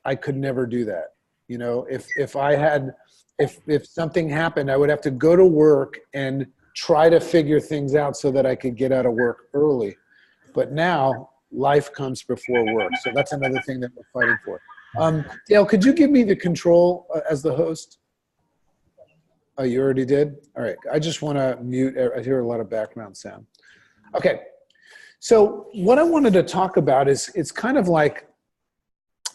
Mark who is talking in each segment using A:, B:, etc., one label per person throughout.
A: I could never do that. You know, if something happened, I would have to go to work and try to figure things out so that I could get out of work early. But now life comes before work. So that's another thing that we're fighting for. Dale, could you give me the control as the host? Oh, you already did? All right. I just want to mute. I hear a lot of background sound. Okay. So what I wanted to talk about is it's kind of like,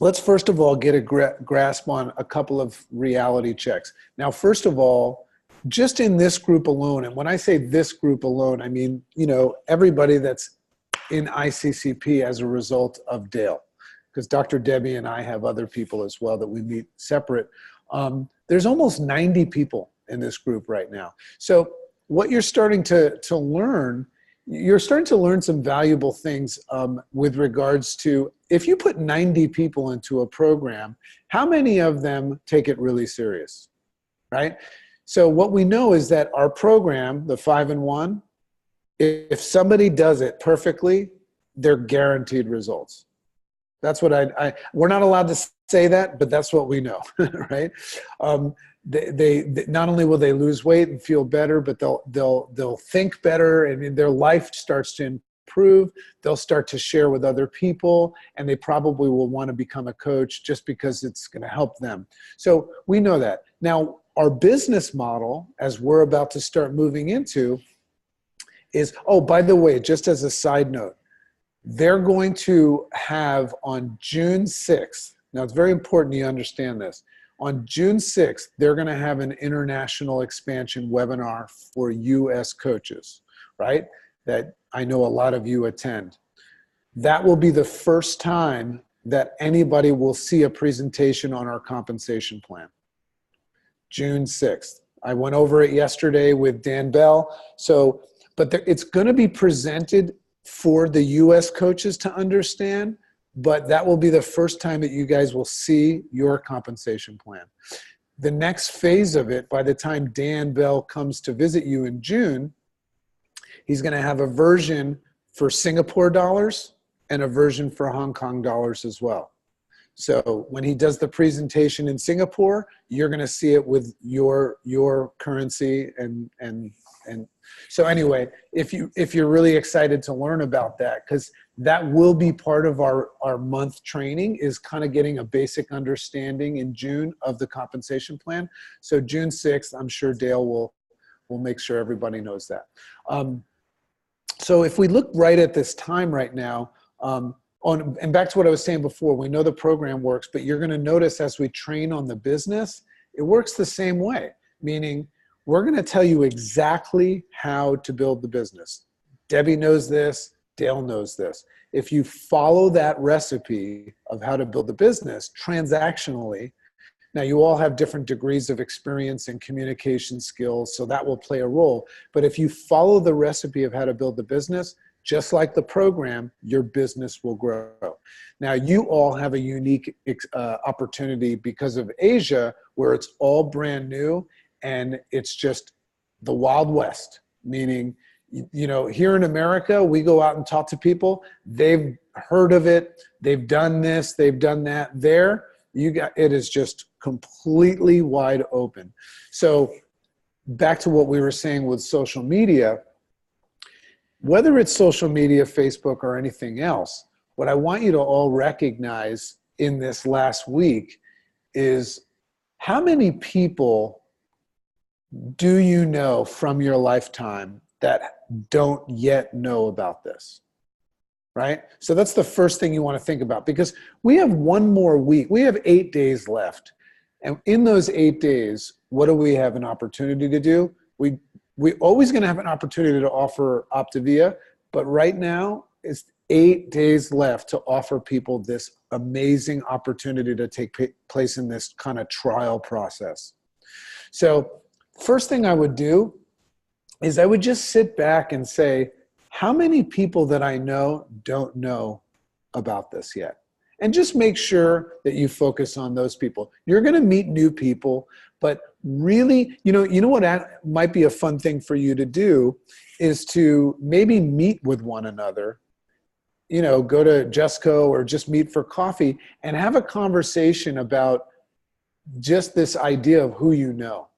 A: let's first of all get a grasp on a couple of reality checks. Now, first of all, just in this group alone, and when I say this group alone, I mean, you know, everybody that's in ICCP as a result of Dale, because Dr. Debbie and I have other people as well that we meet separate. There's almost 90 people in this group right now. So what you're starting to learn, you're starting to learn some valuable things with regards to, if you put 90 people into a program, how many of them take it really serious, right? So what we know is that our program, the 5-in-1, if somebody does it perfectly, they're guaranteed results. That's what we're not allowed to say that, but that's what we know, right? They not only will they lose weight and feel better, but they'll think better, and their life starts to improve. They'll start to share with other people, and they probably will want to become a coach just because it's going to help them. So we know that. Now, our business model, as we're about to start moving into, is, oh, by the way, just as a side note, they're going to have on June 6th, now it's very important you understand this, on June 6th, they're going to have an international expansion webinar for US coaches, right? That I know a lot of you attend. That will be the first time that anybody will see a presentation on our compensation plan. June 6th. I went over it yesterday with Dan Bell. So, but it's going to be presented for the US coaches to understand, but that will be the first time that you guys will see your compensation plan. The next phase of it, by the time Dan Bell comes to visit you in June, he's going to have a version for Singapore dollars and a version for Hong Kong dollars as well. So when he does the presentation in Singapore, you're going to see it with your currency and so anyway, if you're really excited to learn about that, because that will be part of our month training, is kind of getting a basic understanding in June of the compensation plan. So June 6th, I'm sure Dale will make sure everybody knows that. So if we look right at this time right now, and back to what I was saying before, we know the program works, but you're going to notice as we train on the business, it works the same way, meaning we're going to tell you exactly how to build the business. Debbie knows this, Dale knows this. If you follow that recipe of how to build the business transactionally, now you all have different degrees of experience and communication skills, so that will play a role. But if you follow the recipe of how to build the business, just like the program, your business will grow. Now, you all have a unique opportunity because of Asia, where it's all brand new and it's just the Wild West, meaning, you know, here in America, we go out and talk to people. They've heard of it. They've done this. They've done that. There, it is just completely wide open. So back to what we were saying with social media, whether it's social media, Facebook, or anything else, what I want you to all recognize in this last week is how many people do you know from your lifetime that don't yet know about this, right? So that's the first thing you want to think about, because we have one more week. We have 8 days left. And in those 8 days, what do we have an opportunity to do? We're always going to have an opportunity to offer Optavia, but right now it's 8 days left to offer people this amazing opportunity to take place in this kind of trial process. So first thing I would do is I would just sit back and say, how many people that I know don't know about this yet? And just make sure that you focus on those people. You're going to meet new people, but really, you know what might be a fun thing for you to do is to maybe meet with one another go to Jesco or just meet for coffee and have a conversation about just this idea of who you know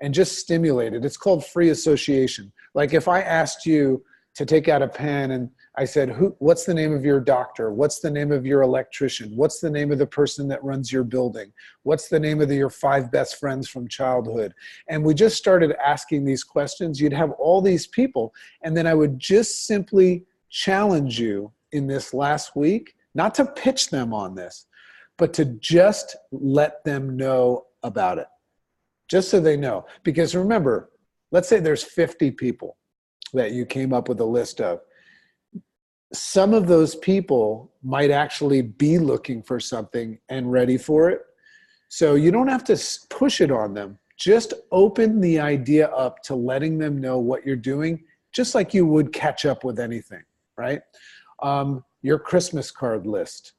A: and just stimulate it. It's called free association. Like if I asked you to take out a pen and I said, what's the name of your doctor? What's the name of your electrician? What's the name of the person that runs your building? What's the name of your 5 best friends from childhood? And we just started asking these questions. You'd have all these people. And then I would just simply challenge you in this last week, not to pitch them on this, but to just let them know about it, just so they know. Because remember, let's say there's 50 people that you came up with a list of. Some of those people might actually be looking for something and ready for it. So you don't have to push it on them. Just open the idea up to letting them know what you're doing, just like you would catch up with anything, right? Your Christmas card list,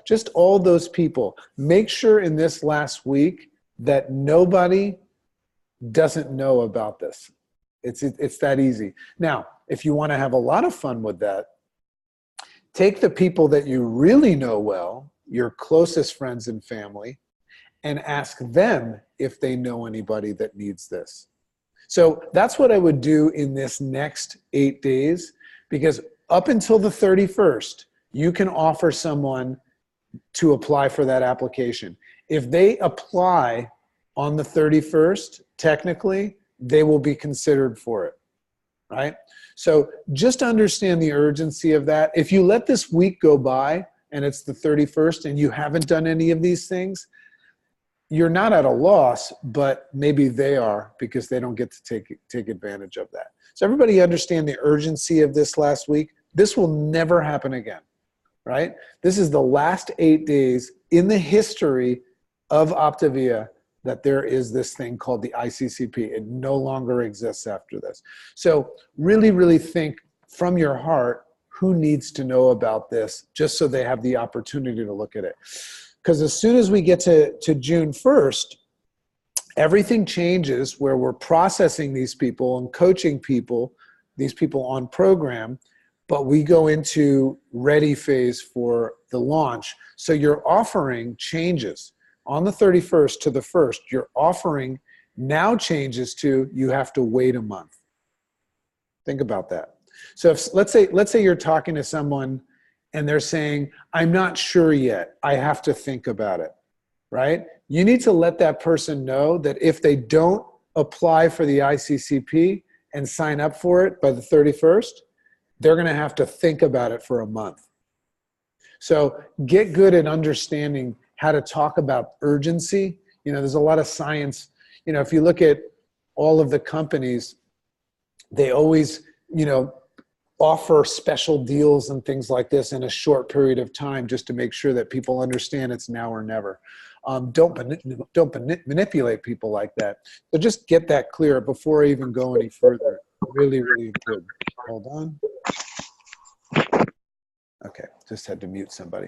A: just all those people. Make sure in this last week that nobody doesn't know about this. It's that easy. Now, if you want to have a lot of fun with that, take the people that you really know well, your closest friends and family, and ask them if they know anybody that needs this. So that's what I would do in this next 8 days, because up until the 31st, you can offer someone to apply for that application. If they apply on the 31st, technically, they will be considered for it, right? So just understand the urgency of that. If you let this week go by and it's the 31st and you haven't done any of these things, you're not at a loss, but maybe they are, because they don't get to take advantage of that. So everybody understand the urgency of this last week. This will never happen again, right? This is the last 8 days in the history of Optavia that there is this thing called the ICCP. It no longer exists after this. So really, really think from your heart who needs to know about this, just so they have the opportunity to look at it. Because as soon as we get to June 1st, everything changes, where we're processing these people and coaching these people on program, but we go into ready phase for the launch. So your offering changes. On the 31st to the 1st, your offering now changes to you have to wait a month. Think about that. So if, let's say you're talking to someone and they're saying, I'm not sure yet, I have to think about it, right? You need to let that person know that if they don't apply for the ICCP and sign up for it by the 31st, they're going to have to think about it for a month. So get good at understanding how to talk about urgency. There's a lot of science. If you look at all of the companies, they always, offer special deals and things like this in a short period of time, just to make sure that people understand it's now or never. Don't manipulate people like that. So just get that clear before I even go any further. Really, really important. Hold on. Okay, just had to mute somebody.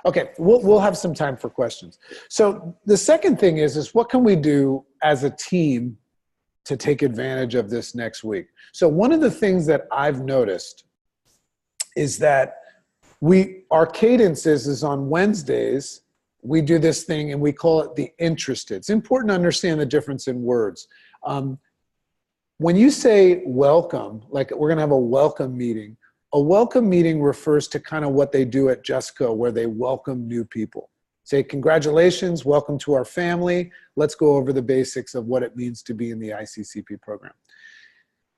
A: Okay, we'll have some time for questions. So the second thing is what can we do as a team to take advantage of this next week? So one of the things that I've noticed is that our cadence is on Wednesdays, we do this thing and we call it the interested. It's important to understand the difference in words. When you say welcome, like we're gonna have a welcome meeting, a welcome meeting refers to kind of what they do at Jesco, where they welcome new people. Say, congratulations, welcome to our family. Let's go over the basics of what it means to be in the ICCP program.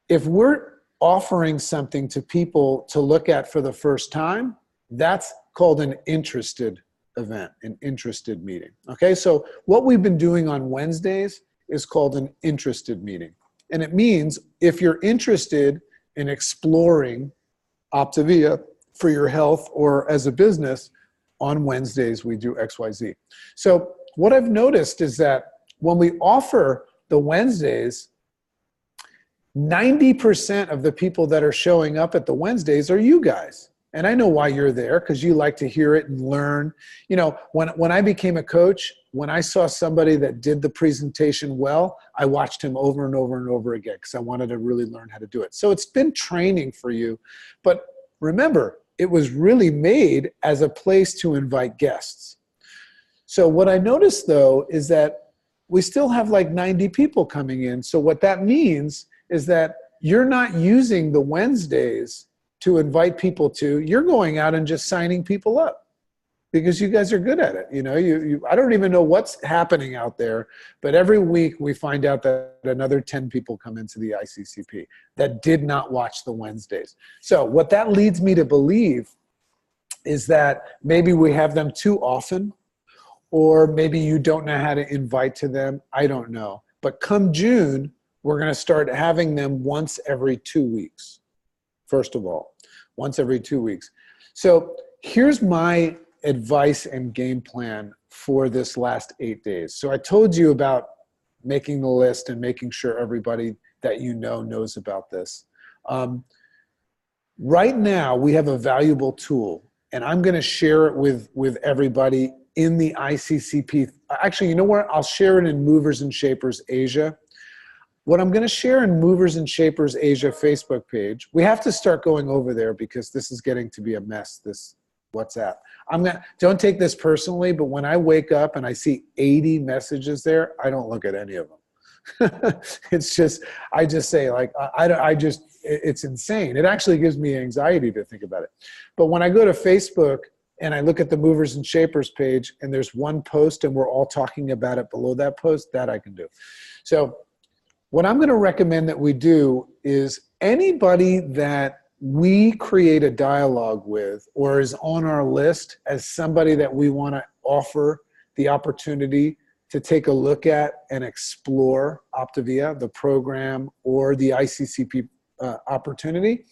A: If we're offering something to people to look at for the first time, that's called an interested event, an interested meeting. Okay, so what we've been doing on Wednesdays is called an interested meeting. And it means if you're interested in exploring Optavia for your health or as a business, on Wednesdays we do XYZ. So what I've noticed is that when we offer the Wednesdays, 90% of the people that are showing up at the Wednesdays are you guys. And I know why you're there, because you like to hear it and learn. When I became a coach, when I saw somebody that did the presentation well, I watched him over and over and over again because I wanted to really learn how to do it. So it's been training for you. But remember, it was really made as a place to invite guests. So what I noticed though is that we still have like 90 people coming in. So what that means is that you're not using the Wednesdays to invite people to, you're going out and just signing people up because you guys are good at it. You know, I don't even know what's happening out there, but every week we find out that another 10 people come into the ICCP that did not watch the Wednesdays. So what that leads me to believe is that maybe we have them too often, or maybe you don't know how to invite to them. I don't know. But come June, we're going to start having them once every 2 weeks. First of all, once every 2 weeks. So here's my advice and game plan for this last 8 days. So I told you about making the list and making sure everybody that you know knows about this. Right now, we have a valuable tool, and I'm going to share it with everybody in the ICCP. Actually, you know what? I'll share it in Movers and Shapers Asia. What I'm going to share in Movers and Shapers Asia Facebook page, we have to start going over there because this is getting to be a mess, this WhatsApp. Don't take this personally, but when I wake up and I see 80 messages there, I don't look at any of them. It's just, I just say like, it's insane. It actually gives me anxiety to think about it. But when I go to Facebook and I look at the Movers and Shapers page and there's one post and we're all talking about it below that post, that I can do. So what I'm going to recommend that we do is anybody that we create a dialogue with or is on our list as somebody that we want to offer the opportunity to take a look at and explore Optavia, the program, or the ICCP opportunity,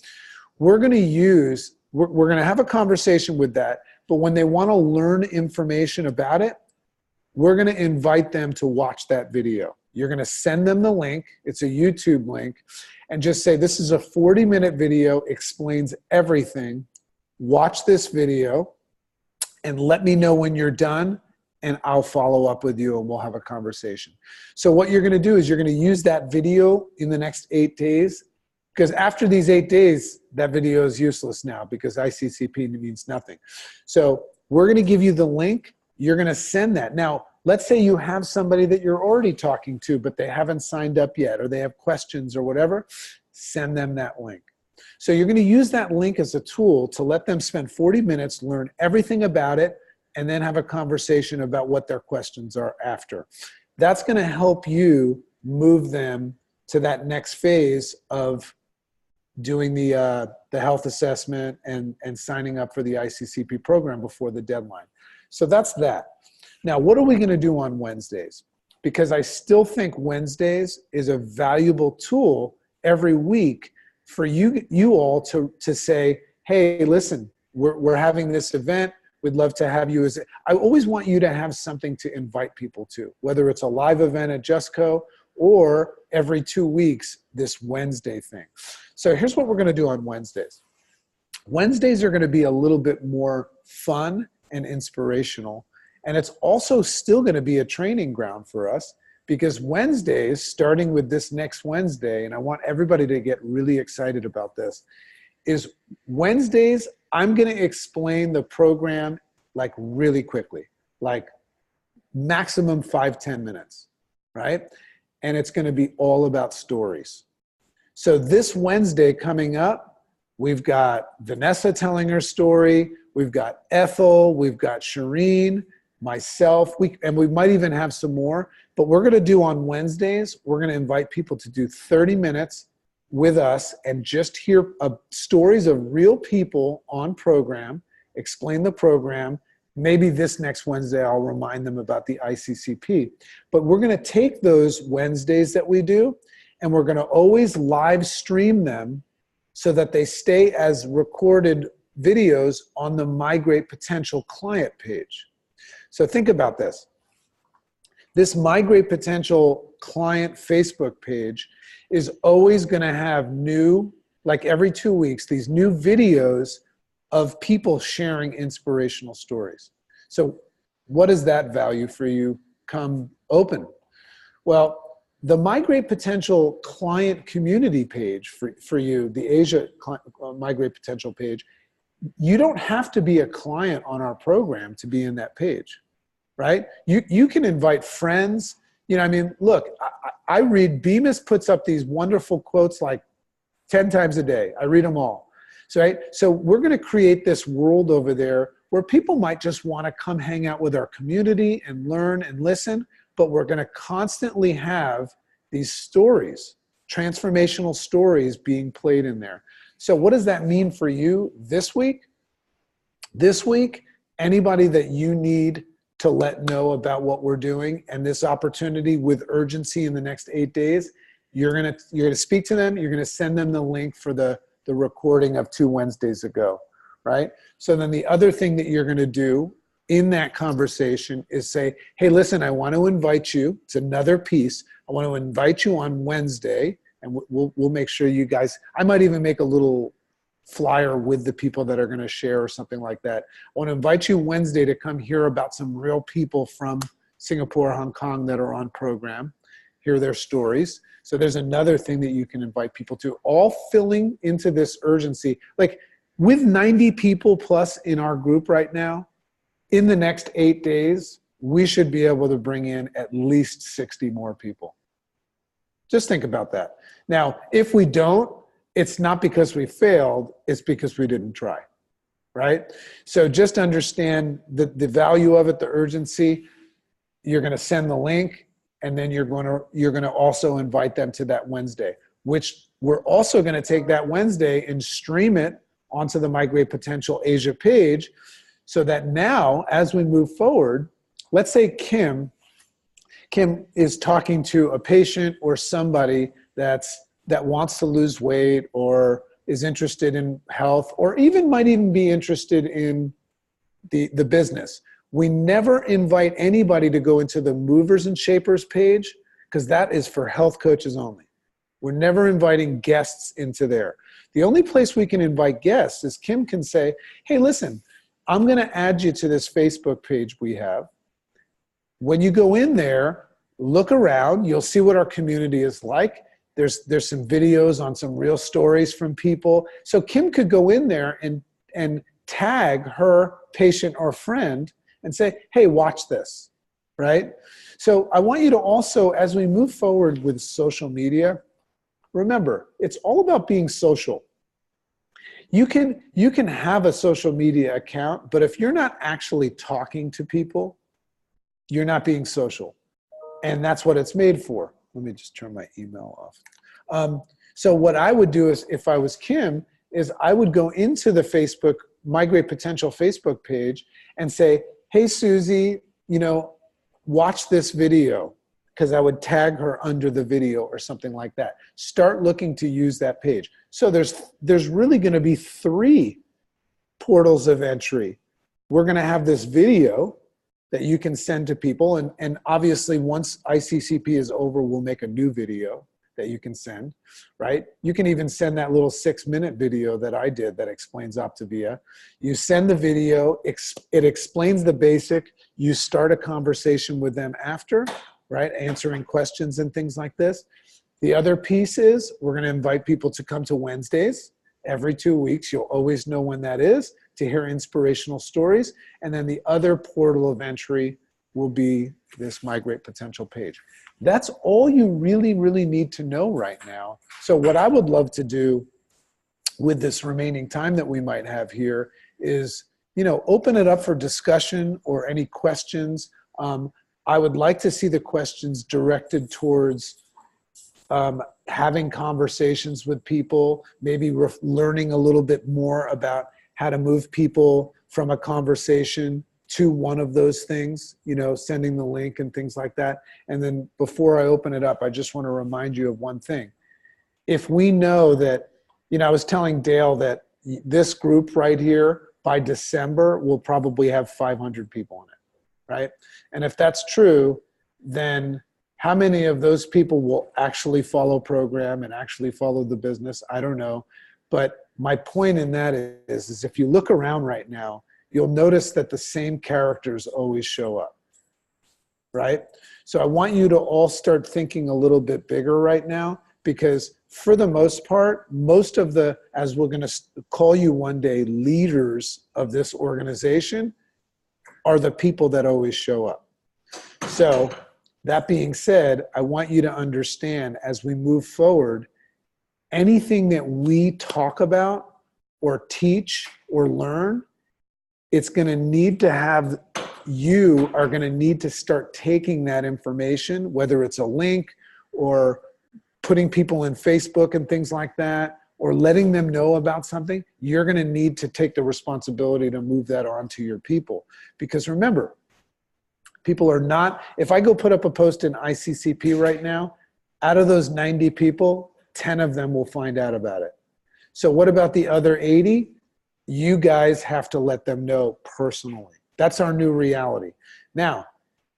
A: we're going to have a conversation with that. But when they want to learn information about it, we're going to invite them to watch that video. You're going to send them the link. It's a YouTube link. And just say, this is a 40-minute video, explains everything. Watch this video and let me know when you're done and I'll follow up with you and we'll have a conversation. So what you're going to do is you're going to use that video in the next 8 days, because after these 8 days, that video is useless now because ICCP means nothing. So we're going to give you the link. You're going to send that. Now, let's say you have somebody that you're already talking to, but they haven't signed up yet, or they have questions or whatever, send them that link. So you're going to use that link as a tool to let them spend 40 minutes, learn everything about it, and then have a conversation about what their questions are after. That's going to help you move them to that next phase of doing the health assessment and signing up for the ICCP program before the deadline. So that's that. Now, what are we going to do on Wednesdays? Because I still think Wednesdays is a valuable tool every week for you all to say, hey, listen, we're having this event. We'd love to have you. I always want you to have something to invite people to, whether it's a live event at JustCo or every 2 weeks, this Wednesday thing. So here's what we're going to do on Wednesdays. Wednesdays are going to be a little bit more fun and inspirational. And it's also still going to be a training ground for us, because Wednesdays, starting with this next Wednesday, and I want everybody to get really excited about this, is Wednesdays, I'm going to explain the program like really quickly, like maximum 5-10 minutes, right? And it's going to be all about stories. So this Wednesday coming up, we've got Vanessa telling her story, we've got Ethel, we've got Shireen, myself, and we might even have some more, but we're going to do on Wednesdays, we're going to invite people to do 30 minutes with us and just hear stories of real people on program, explain the program. Maybe this next Wednesday, I'll remind them about the ICCP. But we're going to take those Wednesdays that we do, and we're going to always live stream them so that they stay as recorded videos on the Migrate Potential client page. So think about this. This Migrate Potential client Facebook page is always going to have new, like every 2 weeks, these new videos of people sharing inspirational stories. So what is that value for you come open? Well, the Migrate Potential client community page for you, the Asia Migrate Potential page, you don't have to be a client on our program to be in that page, right? You can invite friends. You know, I mean, look, I read, Bemis puts up these wonderful quotes like 10 times a day. I read them all. So, right? So we're going to create this world over there where people might just want to come hang out with our community and learn and listen, but we're going to constantly have these stories, transformational stories being played in there. So what does that mean for you this week? This week, anybody that you need to let know about what we're doing and this opportunity with urgency in the next 8 days, you're gonna speak to them, you're gonna send them the link for the recording of 2 Wednesdays ago, right? So then the other thing that you're gonna do in that conversation is say, hey, listen, I want to invite you, it's another piece, I want to invite you on Wednesday, and we'll make sure you guys, I might even make a little flyer with the people that are going to share or something like that. I want to invite you Wednesday to come hear about some real people from Singapore, Hong Kong that are on program, hear their stories. So there's another thing that you can invite people to, all filling into this urgency. Like with 90 people plus in our group right now, in the next 8 days, we should be able to bring in at least 60 more people. Just think about that. Now, if we don't, it's not because we failed, it's because we didn't try, right? So just understand the value of it, the urgency. You're gonna send the link, and then you're gonna also invite them to that Wednesday, which we're also gonna take that Wednesday and stream it onto the Migrate Potential Asia page, so that now, as we move forward, let's say Kim is talking to a patient or somebody that wants to lose weight or is interested in health, or might even be interested in the business. We never invite anybody to go into the Movers and Shapers page, because that is for health coaches only. We're never inviting guests into there. The only place we can invite guests is Kim can say, hey, listen, I'm going to add you to this Facebook page we have. When you go in there, look around, you'll see what our community is like. There's some videos on some real stories from people. So Kim could go in there and tag her patient or friend and say, hey, watch this, right? So I want you to also, as we move forward with social media, remember, it's all about being social. You can have a social media account, but if you're not actually talking to people, you're not being social. And that's what it's made for. Let me just turn my email off. So what I would do is, if I was Kim, is I would go into the Facebook, Migrate Potential Facebook page and say, hey, Susie, watch this video, because I would tag her under the video or something like that. Start looking to use that page. So there's really going to be 3 portals of entry. We're going to have this video that you can send to people. And obviously, once ICCP is over, we'll make a new video that you can send, right? You can even send that little 6-minute video that I did that explains Optavia. You send the video, it explains the basic. You start a conversation with them after, right? Answering questions and things like this. The other piece is we're going to invite people to come to Wednesdays every 2 weeks. You'll always know when that is, to hear inspirational stories. And then the other portal of entry will be this Migrate Potential page. That's all you really, really need to know right now. So what I would love to do with this remaining time that we might have here is, open it up for discussion or any questions. I would like to see the questions directed towards having conversations with people, maybe learning a little bit more about how to move people from a conversation to one of those things, sending the link and things like that. And then before I open it up, I just want to remind you of one thing. If we know that, I was telling Dale that this group right here, by December, will probably have 500 people in it, right? And if that's true, then how many of those people will actually follow program and actually follow the business? I don't know. But my point in that is if you look around right now, you'll notice that the same characters always show up, right? So I want you to all start thinking a little bit bigger right now, because for the most part, most of the, as we're going to call you one day, leaders of this organization are the people that always show up. So that being said, I want you to understand as we move forward, anything that we talk about or teach or learn, it's going to need to have, you are going to need to start taking that information, whether it's a link or putting people in Facebook and things like that, or letting them know about something. You're going to need to take the responsibility to move that on to your people. Because remember, people are not, if I go put up a post in ICCP right now, out of those 90 people, 10 of them will find out about it. So what about the other 80? You guys have to let them know personally. That's our new reality. Now,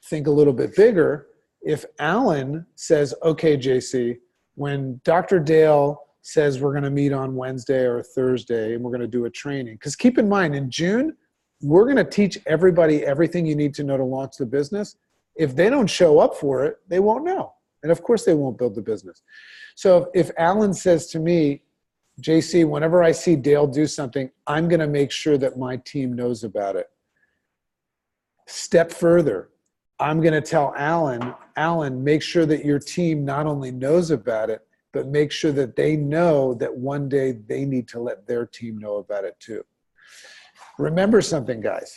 A: think a little bit bigger. If Alan says, okay, JC, when Dr. Dale says we're going to meet on Wednesday or Thursday and we're going to do a training, because keep in mind, in June, we're going to teach everybody everything you need to know to launch the business. If they don't show up for it, they won't know. And of course, they won't build the business. So if Alan says to me, JC, whenever I see Dale do something, I'm going to make sure that my team knows about it. Step further, I'm going to tell Alan, make sure that your team not only knows about it, but make sure that they know that one day they need to let their team know about it too. Remember something, guys.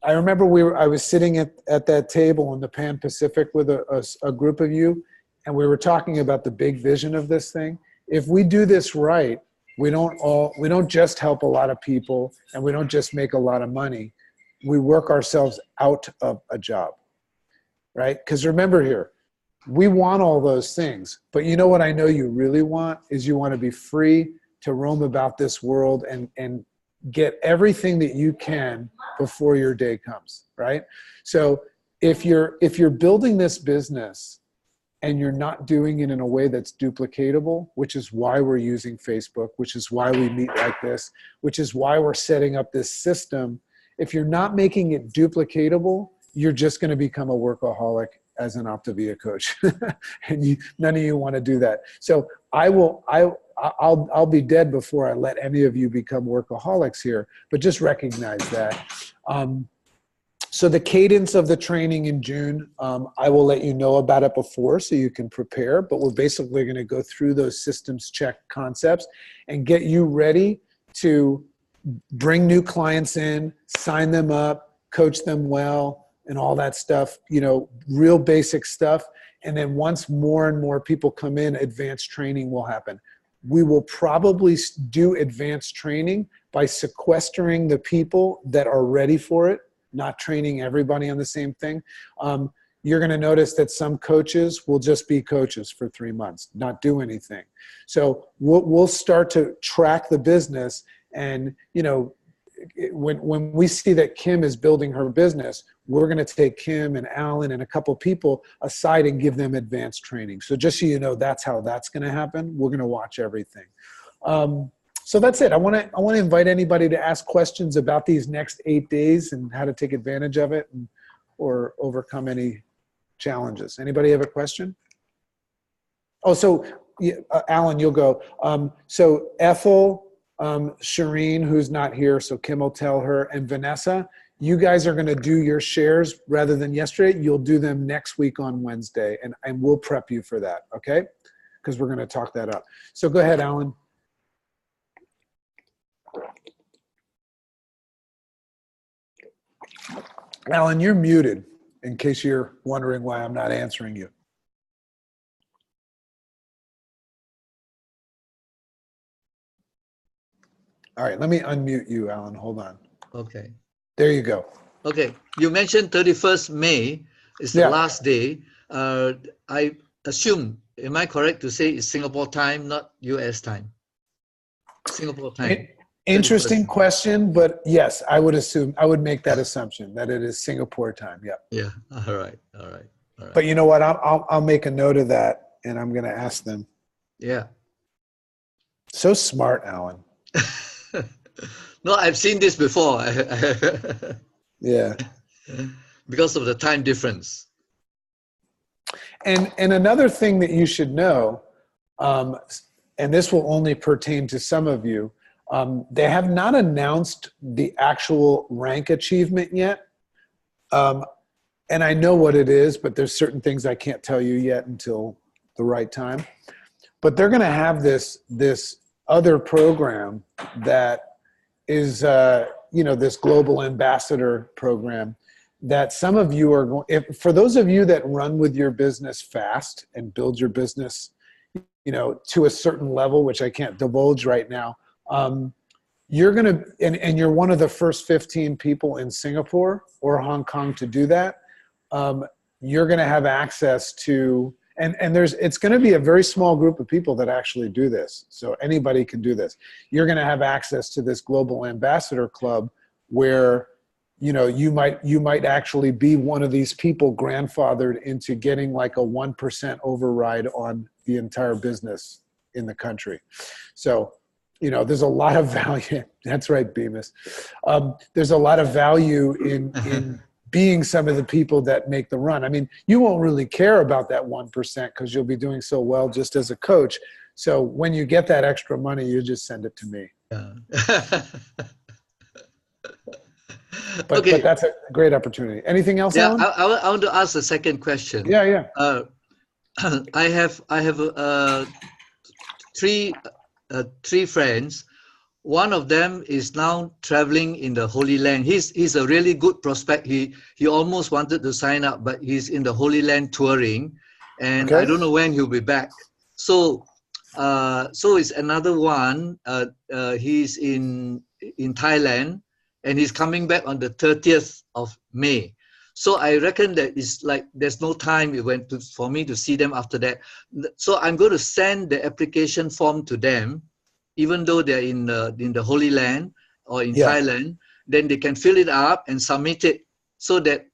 A: I remember I was sitting at that table in the Pan Pacific with a group of you, and we were talking about the big vision of this thing. If we do this right, we don't just help a lot of people and we don't just make a lot of money. We work ourselves out of a job, right? Because remember here, we want all those things, but you know what I know you really want is you want to be free to roam about this world and get everything that you can before your day comes, right? So if you're building this business and you're not doing it in a way that's duplicatable, which is why we're using Facebook, which is why we meet like this, which is why we're setting up this system. If you're not making it duplicatable, you're just going to become a workaholic as an Optavia coach. And none of you want to do that. So I'll be dead before I let any of you become workaholics here, but just recognize that. So the cadence of the training in June, I will let you know about it before so you can prepare, but we're basically going to go through those systems check concepts and get you ready to bring new clients in, sign them up, coach them well, and all that stuff, you know, real basic stuff. And then once more and more people come in, advanced training will happen. We will probably do advanced training by sequestering the people that are ready for it, not training everybody on the same thing. You're going to notice that some coaches will just be coaches for 3 months, not do anything. So we'll start to track the business. And, you know, when we see that Kim is building her business, we're going to take Kim and Alan and a couple people aside and give them advanced training. So just so you know, that's how that's going to happen. We're going to watch everything. So that's it. I want to invite anybody to ask questions about these next 8 days and how to take advantage of it or overcome any challenges. Anybody have a question? Oh, so Alan, you'll go. So Ethel, Shireen, who's not here, so Kim will tell her, and Vanessa, you guys are going to do your shares rather than yesterday. You'll do them next week on Wednesday, and we'll prep you for that, okay? Because we're going to talk that up. So go ahead, Alan. Alan, you're muted, in case you're wondering why I'm not answering you. All right, let me unmute you, Alan. Hold on.
B: Okay.
A: There you go.
B: Okay. You mentioned 31st May is the last day. I assume, am I correct to say it's Singapore time, not US time? Singapore time.
A: Interesting question, but yes, I would make that assumption that it is Singapore time. Yeah.
B: Yeah. All right.
A: But you know what? I'll make a note of that, and I'm going to ask them.
B: Yeah.
A: So smart, Alan.
B: No, I've seen this before.
A: Yeah.
B: Because of the time difference.
A: And another thing that you should know, and this will only pertain to some of you, they have not announced the actual rank achievement yet. And I know what it is, but there's certain things I can't tell you yet until the right time. But they're going to have this other program that is, this global ambassador program that some of you are going, for those of you that run with your business fast and build your business, to a certain level, which I can't divulge right now, you're going to, and you're one of the first 15 people in Singapore or Hong Kong to do that. You're going to have access to, and it's going to be a very small group of people that actually do this. So anybody can do this. You're going to have access to this global ambassador club where, you might actually be one of these people grandfathered into getting like a 1% override on the entire business in the country. So, there's a lot of value. That's right, Bemis. There's a lot of value in being some of the people that make the run. I mean, you won't really care about that 1% because you'll be doing so well just as a coach. So when you get that extra money, you just send it to me.
B: Yeah.
A: But that's a great opportunity. Anything else,
B: Yeah,
A: Alan?
B: I want to ask the second question.
A: Yeah.
B: I have three friends. One of them is now traveling in the Holy Land. He's a really good prospect. He almost wanted to sign up, but he's in the Holy Land touring, and I don't know when he'll be back. So it's another one. He's in Thailand, and he's coming back on the 30th of May. So I reckon that it's like there's no time for me to see them after that. So I'm going to send the application form to them, even though they're in the Holy Land or in Thailand. Then they can fill it up and submit it so that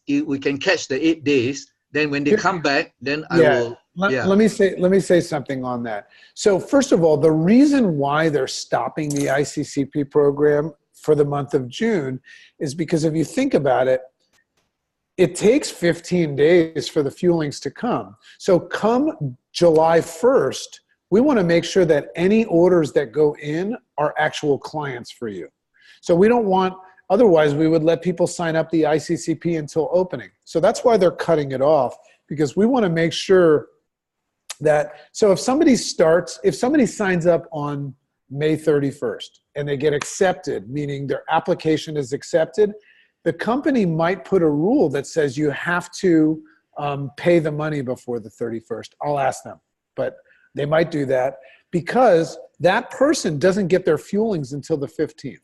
B: we can catch the 8 days. Then when they come back, then I will.
A: Let me say something on that. So first of all, the reason why they're stopping the ICCP program for the month of June is because if you think about it, it takes 15 days for the fuelings to come. So come July 1st, we want to make sure that any orders that go in are actual clients for you. So we don't want, otherwise we would let people sign up the ICCP until opening. So that's why they're cutting it off, because we want to make sure that, so if somebody signs up on May 31st and they get accepted, meaning their application is accepted, the company might put a rule that says you have to pay the money before the 31st. I'll ask them, but they might do that because that person doesn't get their fuelings until the 15th,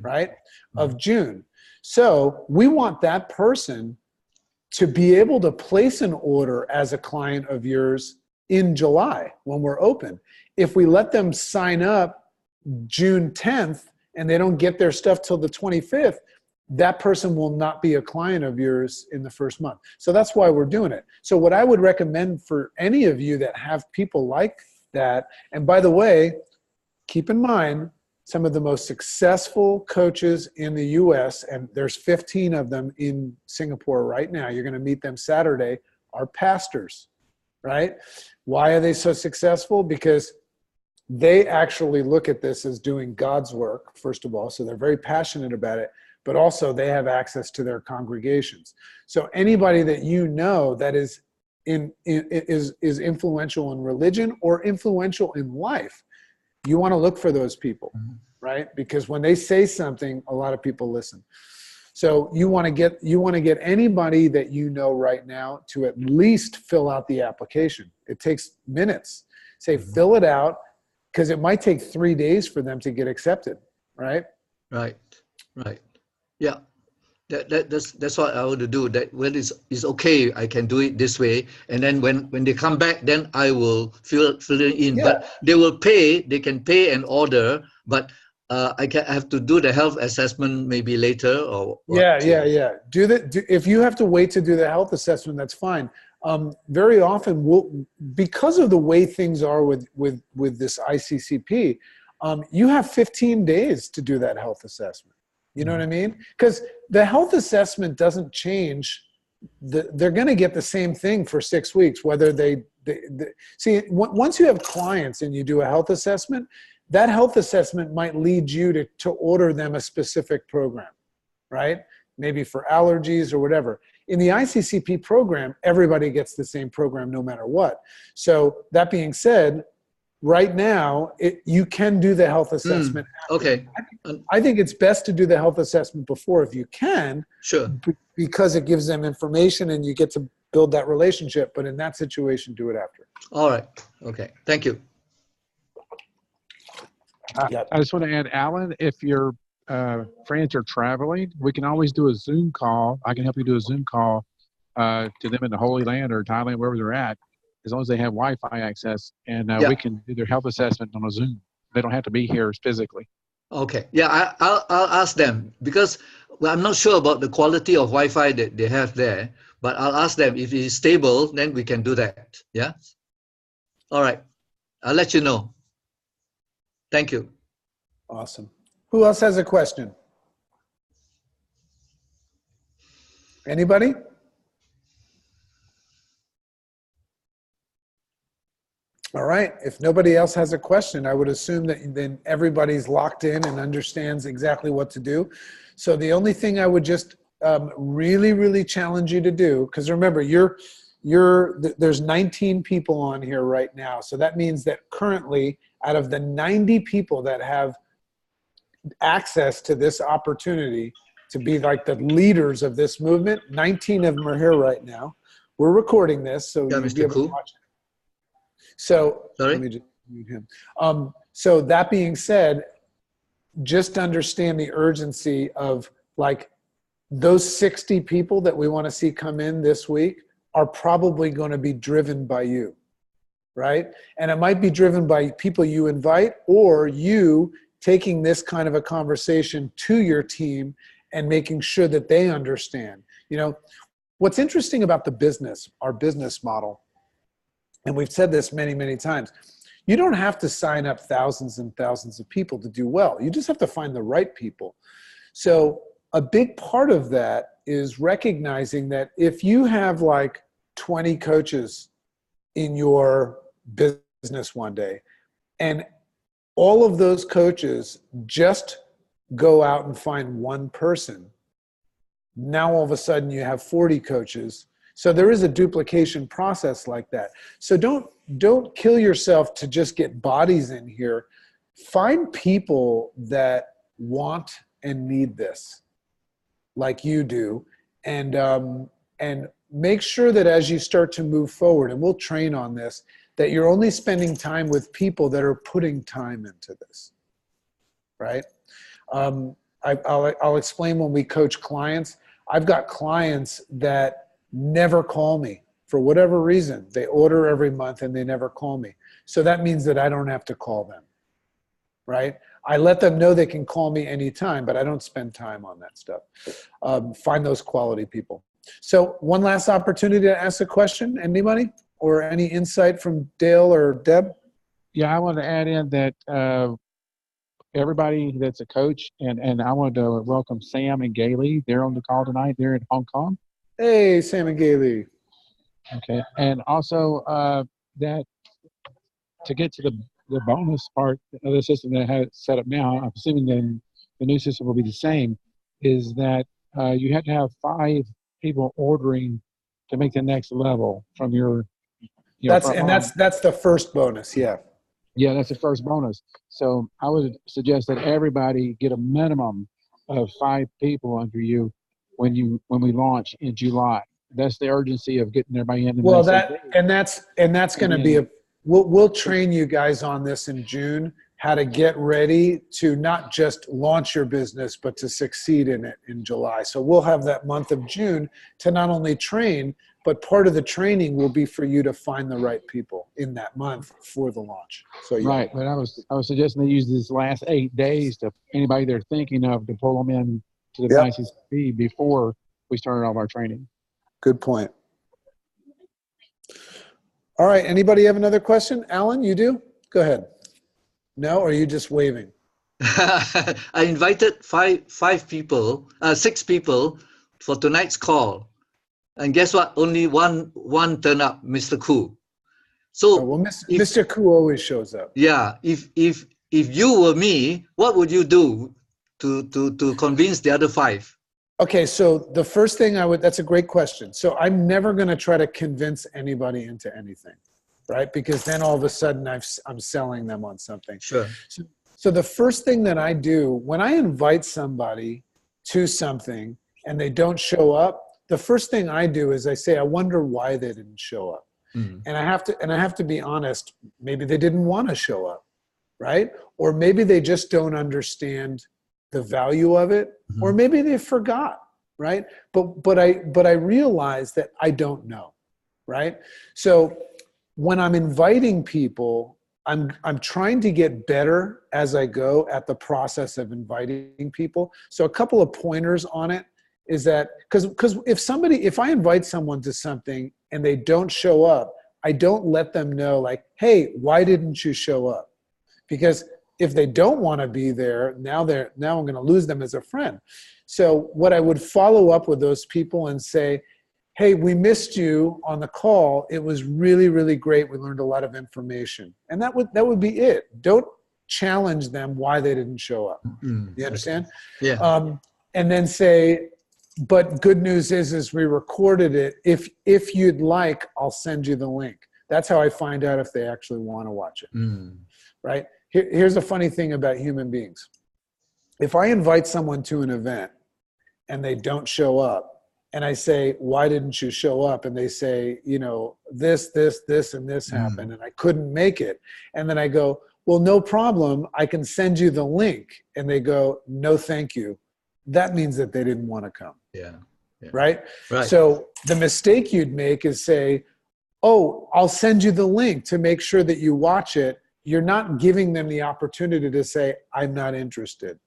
A: right, of June. So we want that person to be able to place an order as a client of yours in July when we're open. If we let them sign up June 10th and they don't get their stuff till the 25th, that person will not be a client of yours in the first month. So that's why we're doing it. So what I would recommend for any of you that have people like that, and by the way, keep in mind, some of the most successful coaches in the US, and there's 15 of them in Singapore right now, you're going to meet them Saturday, are pastors, right? Why are they so successful? Because they actually look at this as doing God's work, first of all, so they're very passionate about it, but also they have access to their congregations. So anybody that you know that is influential in religion or influential in life, you want to look for those people, right? Because when they say something, a lot of people listen. So you want to get anybody that you know right now to at least fill out the application. It takes minutes. Say fill it out, because it might take 3 days for them to get accepted, right?
B: Right. Yeah, that's what I want to do. That when it's okay, I can do it this way, and then when they come back, then I will fill it in. Yeah. But they will pay. They can pay and order, but I have to do the health assessment maybe later or what?
A: Yeah. If you have to wait to do the health assessment, that's fine. Very often, because of the way things are with this ICCP, you have 15 days to do that health assessment. You know what I mean? Because the health assessment doesn't change. They're going to get the same thing for 6 weeks, whether they See, once you have clients and you do a health assessment, that health assessment might lead you to order them a specific program, right? Maybe for allergies or whatever. In the ICCP program, everybody gets the same program no matter what. So that being said, right now, you can do the health assessment.
B: Okay.
A: I think it's best to do the health assessment before if you can.
B: Sure.
A: Because it gives them information and you get to build that relationship. But in that situation, do it after.
B: All right. Okay. Thank you.
C: I just want to add, Alan, if your friends are traveling, we can always do a Zoom call. I can help you do a Zoom call to them in the Holy Land or Thailand, wherever they're at, as long as they have Wi-Fi access, and we can do their health assessment on a Zoom. They don't have to be here physically.
B: Okay. Yeah, I'll ask them, because I'm not sure about the quality of Wi-Fi that they have there, but I'll ask them. If it's stable, then we can do that. Yeah. All right. I'll let you know. Thank you.
A: Awesome. Who else has a question? Anybody? All right. If nobody else has a question, I would assume that then everybody's locked in and understands exactly what to do. So the only thing I would just really, really challenge you to do, because remember, there's 19 people on here right now. So that means that currently, out of the 90 people that have access to this opportunity to be like the leaders of this movement, 19 of them are here right now. We're recording this, so you'll be able to watch it. So let me just mute him. So that being said, just understand the urgency of like those 60 people that we want to see come in this week are probably going to be driven by you, right? And it might be driven by people you invite, or you taking this kind of a conversation to your team and making sure that they understand. You know, what's interesting about the business, our business model, and we've said this many, many times, you don't have to sign up thousands and thousands of people to do well. You just have to find the right people. So a big part of that is recognizing that if you have like 20 coaches in your business one day, and all of those coaches just go out and find one person, now all of a sudden you have 40 coaches. So there is a duplication process like that. So don't kill yourself to just get bodies in here. Find people that want and need this, like you do, and make sure that as you start to move forward, and we'll train on this, that you're only spending time with people that are putting time into this, right? I'll explain when we coach clients. I've got clients that never call me for whatever reason. They order every month and they never call me. So that means that I don't have to call them, right? I let them know they can call me anytime, but I don't spend time on that stuff. Find those quality people. So one last opportunity to ask a question. Anybody? Or any insight from Dale or Deb?
C: Yeah, I want to add in that everybody that's a coach, and I wanted to welcome Sam and Gailey. They're on the call tonight. They're in Hong Kong.
A: Hey, Sam and Gailey.
C: Okay, and also that to get to the bonus part of the system that I have set up now, I'm assuming that the new system will be the same, is that you have to have 5 people ordering to make the next level from your
A: that's the first bonus. Yeah
C: that's the first bonus. So I would suggest that everybody get a minimum of 5 people under you when we launch in July. That's the urgency of getting everybody in.
A: Well, that's going to be we'll train you guys on this in June, how to get ready to not just launch your business, but to succeed in it in July. So we'll have that month of June to not only train, but part of the training will be for you to find the right people in that month for the launch. So
C: right, but I was suggesting they use these last 8 days to anybody they're thinking of to pull them in to the ICCP before we started all our training.
A: Good point. All right, anybody have another question? Alan, you do? Go ahead. No, or are you just waving?
B: I invited 6 people for tonight's call. And guess what? Only one turned up, Mr. Koo. So
A: well,
B: if
A: Mr. Koo always shows up.
B: yeah, if you were me, what would you do to convince the other five?
A: Okay, so the first thing that's a great question. So I'm never going to try to convince anybody into anything, right? Because then all of a sudden I'm selling them on something.
B: Sure.
A: So the first thing that I do when I invite somebody to something and they don't show up, the first thing I do is I say, I wonder why they didn't show up. And I have to be honest, maybe they didn't want to show up, right? Or maybe they just don't understand the value of it, or maybe they forgot, right? But I realize that I don't know, right? So when I'm inviting people, I'm trying to get better as I go at the process of inviting people. So a couple of pointers on it is that because if I invite someone to something and they don't show up, I don't let them know like, hey, why didn't you show up? Because if they don't want to be there, now I'm going to lose them as a friend. So what I would follow up with those people and say, hey, we missed you on the call. It was really, really great. We learned a lot of information. And that would be it. Don't challenge them why they didn't show up. You understand?
B: Yeah.
A: And then say, but good news is we recorded it. If you'd like, I'll send you the link. That's how I find out if they actually want to watch it, right? Here's a funny thing about human beings. If I invite someone to an event and they don't show up, and I say, why didn't you show up? And they say, you know, this, and this happened, and I couldn't make it. And then I go, well, no problem. I can send you the link. And they go, no, thank you. That means that they didn't want to come.
B: Yeah.
A: Right?
B: Right.
A: So the mistake you'd make is say, oh, I'll send you the link to make sure that you watch it. You're not giving them the opportunity to say, I'm not interested.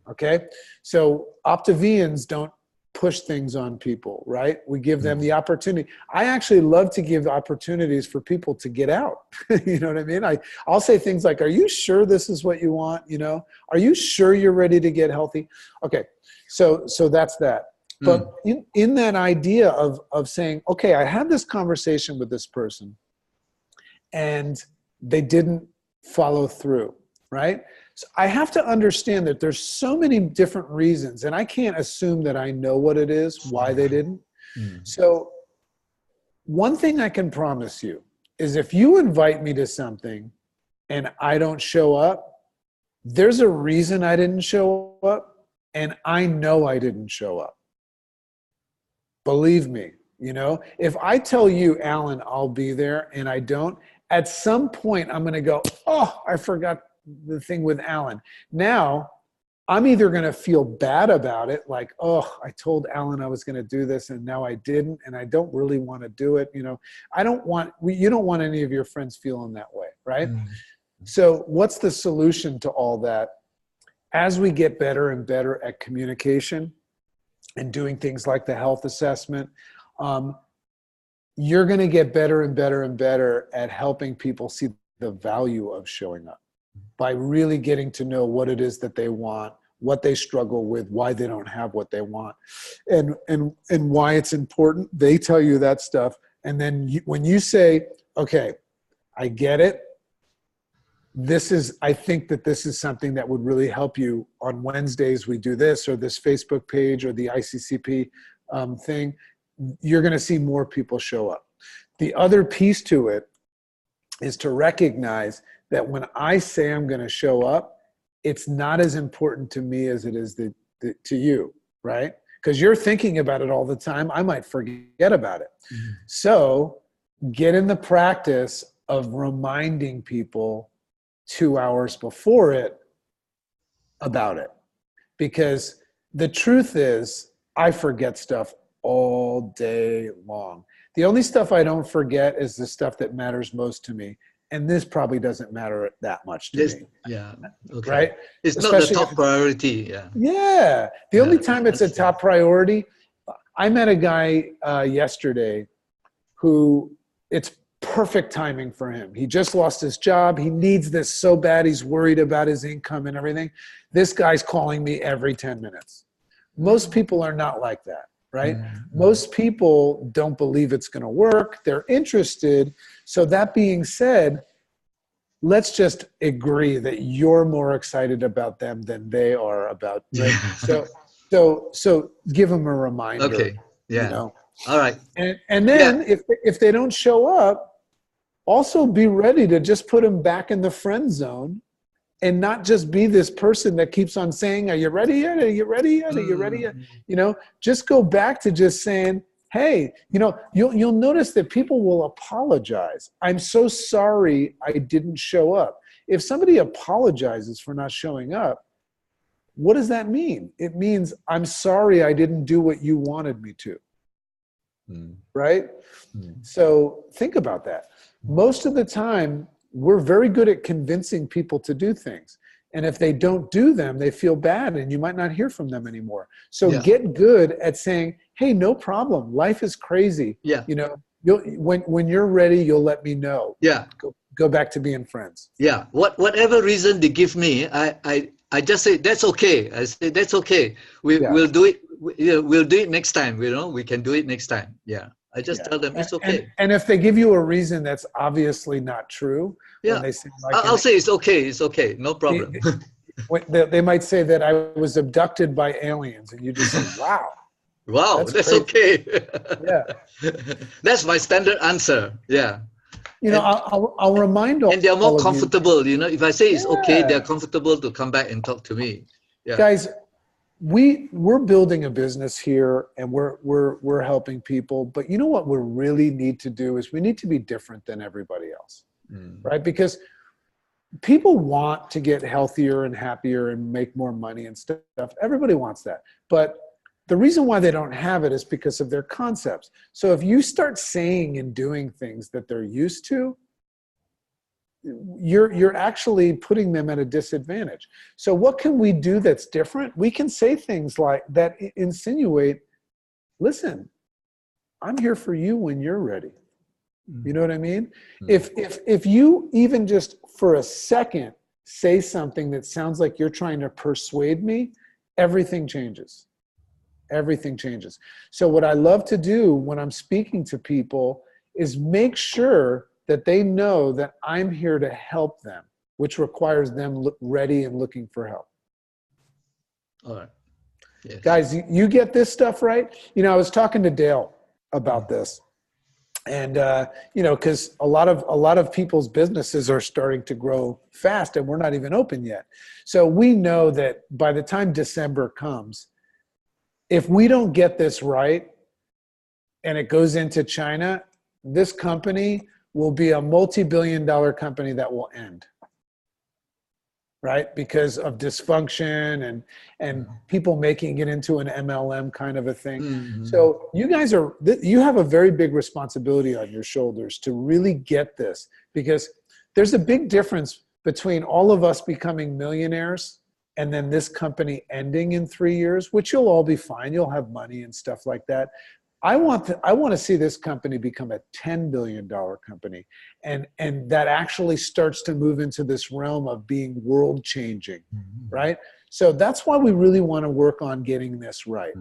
A: Okay? So Optavians don't push things on people, right? We give them the opportunity. I actually love to give opportunities for people to get out. You know what I mean? I'll say things like, are you sure this is what you want? You know, are you sure you're ready to get healthy? Okay, so that's that. But in that idea of saying, okay, I had this conversation with this person and they didn't follow through, right? So I have to understand that there's so many different reasons, and I can't assume that I know what it is, why they didn't. So one thing I can promise you is if you invite me to something and I don't show up, there's a reason I didn't show up, and I know I didn't show up. Believe me, you know, if I tell you, Alan, I'll be there, and I don't, at some point I'm going to go, oh, I forgot the thing with Alan. Now, I'm either going to feel bad about it, like, oh, I told Alan I was going to do this and now I didn't, and I don't really want to do it. You know, you don't want any of your friends feeling that way, right? So what's the solution to all that? As we get better and better at communication and doing things like the health assessment, you're going to get better and better and better at helping people see the value of showing up by really getting to know what it is that they want, what they struggle with, why they don't have what they want, and why it's important. They tell you that stuff. And then when you say, okay, I get it. I think that this is something that would really help you. On Wednesdays, we do this, or this Facebook page, or the ICCP thing. You're going to see more people show up. The other piece to it is to recognize that when I say I'm going to show up, it's not as important to me as it is to you, right? Because you're thinking about it all the time. I might forget about it. So get in the practice of reminding people 2 hours before it about it. Because the truth is, I forget stuff all day long. The only stuff I don't forget is the stuff that matters most to me. And this probably doesn't matter that much to me.
B: Yeah. Okay.
A: Right?
B: It's
A: Especially
B: not the top priority. Yeah.
A: Yeah. The only time it's a top priority, I met a guy yesterday who it's perfect timing for him. He just lost his job. He needs this so bad. He's worried about his income and everything. This guy's calling me every 10 minutes. Most people are not like that. right? Most people don't believe it's going to work. They're interested. So that being said, let's just agree that you're more excited about them than they are about, right? So give them a reminder,
B: Okay. Yeah.
A: you know.
B: All right.
A: And then if they don't show up, also be ready to just put them back in the friend zone and not just be this person that keeps on saying, are you ready yet? Are you ready yet? Are you ready yet? You know, just go back to just saying, hey, you know, you'll notice that people will apologize. I'm so sorry I didn't show up. If somebody apologizes for not showing up, what does that mean? It means, I'm sorry I didn't do what you wanted me to. Right? So think about that. Most of the time, we're very good at convincing people to do things. And if they don't do them, they feel bad and you might not hear from them anymore. So get good at saying, hey, no problem. Life is crazy.
B: Yeah.
A: You know, when you're ready, you'll let me know.
B: Yeah.
A: Go back to being friends.
B: Yeah. Whatever reason they give me, I just say, that's okay. I say, that's okay. We'll do it. We'll do it next time. You know, we can do it next time. Yeah. I just tell them it's okay.
A: And if they give you a reason that's obviously not true, when they say, like,
B: I'll say it's okay. It's okay. No problem.
A: They might say that I was abducted by aliens, and you just say, wow.
B: Wow, that's okay.
A: Yeah.
B: That's my standard answer. Yeah.
A: You know, I'll remind all.
B: And they're more comfortable. You know, if I say it's okay,
A: Yeah.
B: they're comfortable to come back and talk to me. Yeah.
A: Guys, we're building a business here, and we're helping people. But you know what we really need to do is we need to be different than everybody else, right? Because people want to get healthier and happier and make more money and stuff. Everybody wants that. But the reason why they don't have it is because of their concepts. So if you start saying and doing things that they're used to, you're actually putting them at a disadvantage. So what can we do that's different? We can say things like that insinuate, listen, I'm here for you when you're ready. You know what I mean? If you even just for a second say something that sounds like you're trying to persuade me, everything changes. Everything changes. So what I love to do when I'm speaking to people is make sure that they know that I'm here to help them, which requires them look ready and looking for help.
B: All right. Yes.
A: Guys, you get this stuff right? You know, I was talking to Dale about this. And, you know, because a lot of people's businesses are starting to grow fast and we're not even open yet. So we know that by the time December comes, if we don't get this right and it goes into China, this company will be a multi-billion-dollar company that will end, right? Because of dysfunction and people making it into an MLM kind of a thing. So you guys you have a very big responsibility on your shoulders to really get this, because there's a big difference between all of us becoming millionaires and then this company ending in 3 years, which you'll all be fine. You'll have money and stuff like that. I want to see this company become a $10 billion company, and that actually starts to move into this realm of being world changing, right? So that's why we really want to work on getting this right,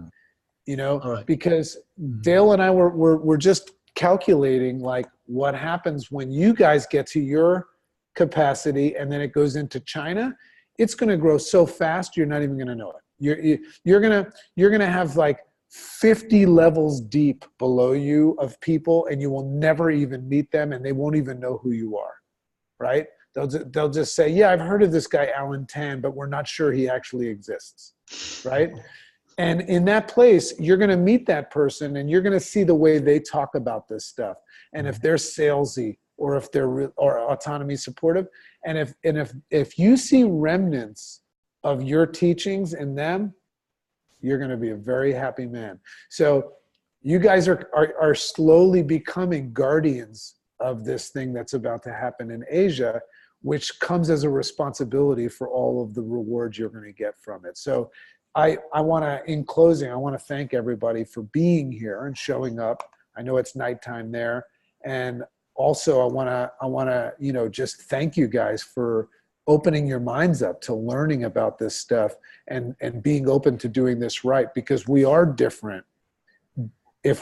A: you know, because Dale and I we're just calculating like what happens when you guys get to your capacity and then it goes into China. It's going to grow so fast you're not even going to know it. You're going to have like 50 levels deep below you of people, and you will never even meet them, and they won't even know who you are, right? They'll just say, yeah, I've heard of this guy Alan Tan, but we're not sure he actually exists, right? And in that place, you're going to meet that person, and you're going to see the way they talk about this stuff, and if they're salesy or if they're or autonomy supportive, and if you see remnants of your teachings in them, you're going to be a very happy man. So you guys are slowly becoming guardians of this thing that's about to happen in Asia, which comes as a responsibility for all of the rewards you're going to get from it. So I want to, in closing, I want to thank everybody for being here and showing up. I know it's nighttime there. And also I want to, you know, just thank you guys for opening your minds up to learning about this stuff and being open to doing this right, because we are different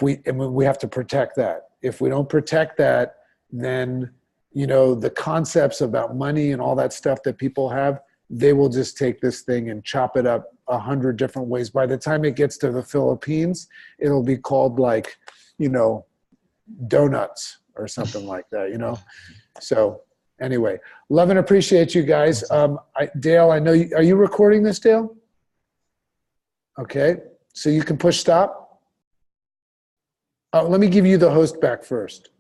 A: we have to protect that. If we don't protect that, then, you know, the concepts about money and all that stuff that people have, they will just take this thing and chop it up 100 different ways. By the time it gets to the Philippines, it'll be called like, you know, donuts or something like that, you know? So anyway, love and appreciate you guys. Dale, I know are you recording this, Dale? Okay, so you can push stop. Let me give you the host back first.